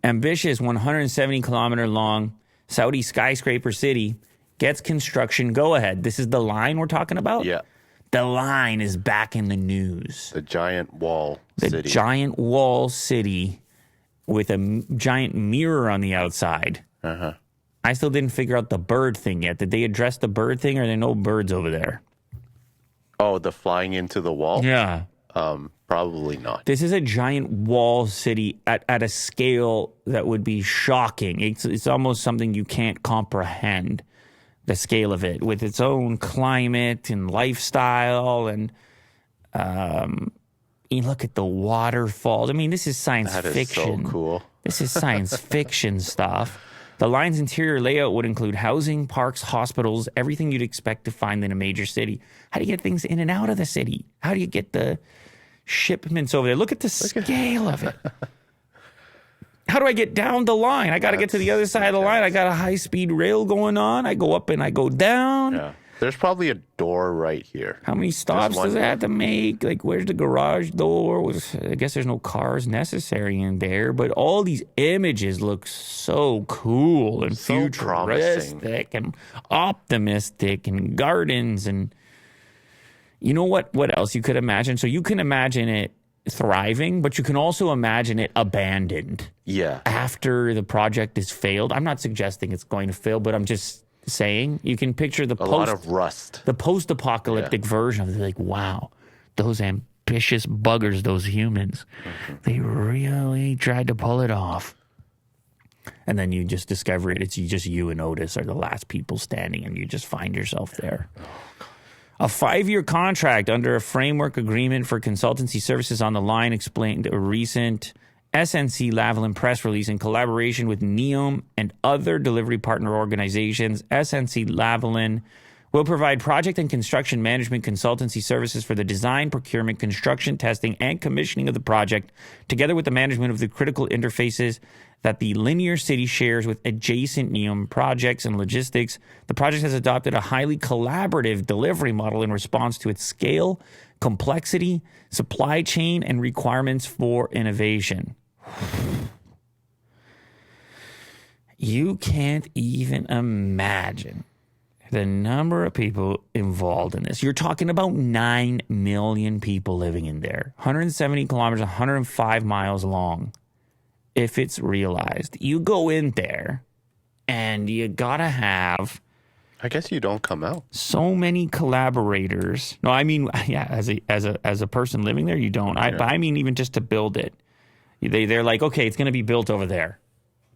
Ambitious 170-kilometer long Saudi skyscraper city gets construction go-ahead. This is the line we're talking about? Yeah. The line is back in the news. The giant wall city. The giant wall city with a giant mirror on the outside. Uh-huh. I still didn't figure out the bird thing yet. Did they address the bird thing, or are there no birds over there? Oh, the flying into the wall? Yeah. Probably not. This is a giant wall city at a scale that would be shocking. It's almost something you can't comprehend, the scale of it, with its own climate and lifestyle. And you look at the waterfalls. I mean, this is science fiction. That is so cool. This is science fiction stuff. The line's interior layout would include housing, parks, hospitals, everything you'd expect to find in a major city. How do you get things in and out of the city? How do you get the shipments over there? Look at the scale of it. How do I get down the line? I got to get to the other side of the line. I got a high-speed rail going on. I go up and I go down. Yeah. There's probably a door right here. How many stops does it have to make? Like, where's the garage door? I guess there's no cars necessary in there, but all these images look so cool and so futuristic and optimistic, and gardens, and you know what else you could imagine? So you can imagine it thriving, but you can also imagine it abandoned. Yeah. After the project has failed. I'm not suggesting it's going to fail, but I'm just saying you can picture a lot of rust, the post-apocalyptic version of it. Like, wow, those ambitious buggers, those humans, they really tried to pull it off. And then you just discover it's just you and Otis are the last people standing, and you just find yourself there. A 5-year contract under a framework agreement for consultancy services on the line, explained a recent SNC-Lavalin press release in collaboration with NEOM and other delivery partner organizations. SNC-Lavalin will provide project and construction management consultancy services for the design, procurement, construction, testing, and commissioning of the project, together with the management of the critical interfaces that the linear city shares with adjacent NEOM projects and logistics. The project has adopted a highly collaborative delivery model in response to its scale, complexity, supply chain, and requirements for innovation. You can't even imagine the number of people involved in this. You're talking about 9 million people living in there. 170 kilometers, 105 miles long. If it's realized, you go in there and you gotta have, I guess you don't come out. So many collaborators. No, I mean, yeah, as a person living there, you don't. But I mean, even just to build it, they're like, okay, it's going to be built over there,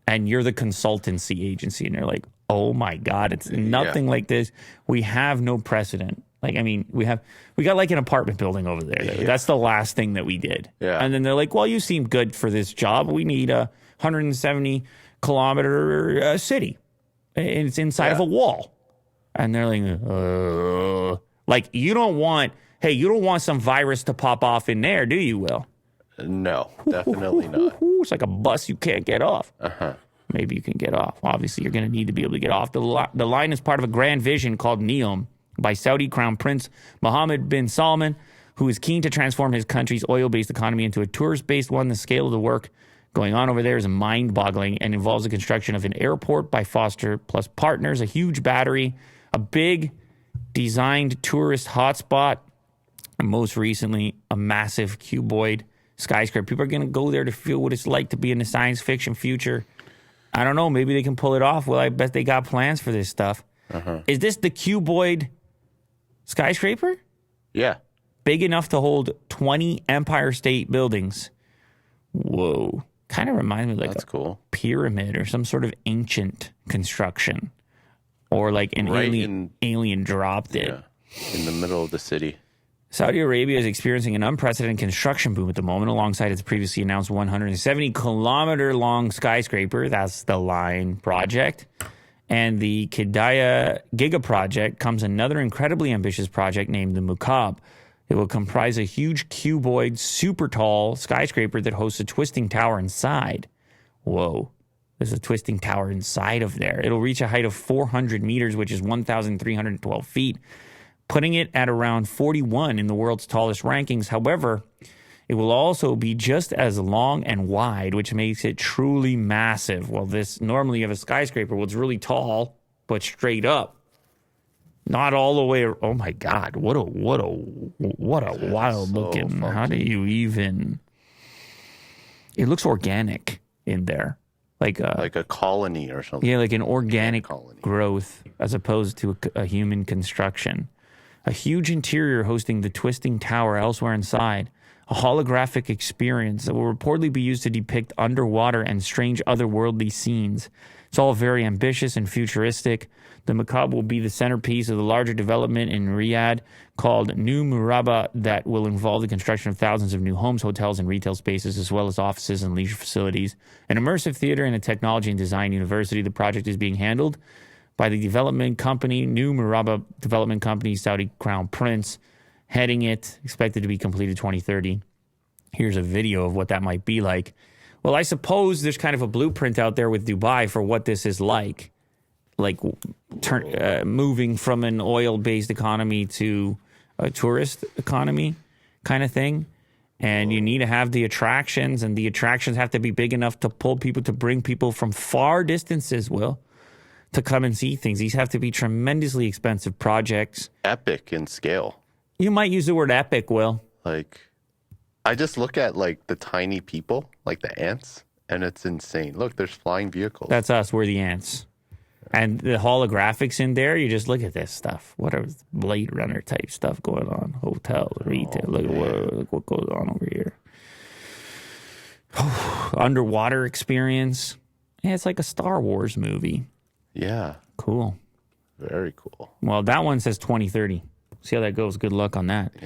and you're the consultancy agency, and they're like, oh my God, it's nothing like this. We have no precedent. Like, I mean, we got like an apartment building over there. Yeah. That's the last thing that we did. Yeah. And then they're like, well, you seem good for this job. We need a 170 kilometer city, and it's inside of a wall. And they're like you don't want some virus to pop off in there, do you, Will? No, definitely not. It's like a bus you can't get off. Uh-huh. Maybe you can get off. Obviously, you're going to need to be able to get off. The line is part of a grand vision called NEOM by Saudi Crown Prince Mohammed bin Salman, who is keen to transform his country's oil-based economy into a tourist-based one. The scale of the work going on over there is mind-boggling and involves the construction of an airport by Foster Plus Partners, a huge battery, a big designed tourist hotspot, and most recently, a massive cuboid skyscraper. People are going to go there to feel what it's like to be in the science fiction future. I don't know. Maybe they can pull it off. Well, I bet they got plans for this stuff. Uh-huh. Is this the cuboid skyscraper? Yeah. Big enough to hold 20 Empire State Buildings. Whoa. Kind of reminds me of like pyramid or some sort of ancient construction. Or like an alien dropped it. Yeah. In the middle of the city. Saudi Arabia is experiencing an unprecedented construction boom at the moment, alongside its previously announced 170-kilometer-long skyscraper. That's the Line project. And the Qiddiya Giga project comes another incredibly ambitious project named the Mukab. It will comprise a huge cuboid, super tall skyscraper that hosts a twisting tower inside. Whoa. There's a twisting tower inside of there. It'll reach a height of 400 meters, which is 1,312 feet, putting it at around 41 in the world's tallest rankings. However, It will also be just as long and wide, which makes it truly massive. Well, normally you have a skyscraper, well, it's really tall, but straight up. Not all the way. Oh my God! What a wild looking. Funky. How do you even? It looks organic in there, like a colony or something. Yeah, like an organic growth as opposed to a human construction. A huge interior hosting the twisting tower elsewhere inside. A holographic experience that will reportedly be used to depict underwater and strange otherworldly scenes. It's all very ambitious and futuristic. The macabre will be the centerpiece of the larger development in Riyadh called New Murabba that will involve the construction of thousands of new homes, hotels, and retail spaces, as well as offices and leisure facilities. An immersive theater and a technology and design university. The project is being handled by the development company, New Murabba Development Company, Saudi Crown Prince, heading it, expected to be completed 2030. Here's a video of what that might be like. Well, I suppose there's kind of a blueprint out there with Dubai for what this is like moving from an oil-based economy to a tourist economy kind of thing. And you need to have the attractions, and the attractions have to be big enough to pull people, to bring people from far distances, Will, to come and see things. These have to be tremendously expensive projects. Epic in scale. You might use the word epic, Will. I just look at the tiny people, like the ants, and it's insane. Look, there's flying vehicles. That's us. We're the ants. And the holographics in there, you just look at this stuff. What are Blade Runner type stuff going on? Hotel, retail. Look what goes on over here. Underwater experience. Yeah, it's like a Star Wars movie. Yeah. Cool. Very cool. Well, that one says 2030. See how that goes. Good luck on that. Yeah.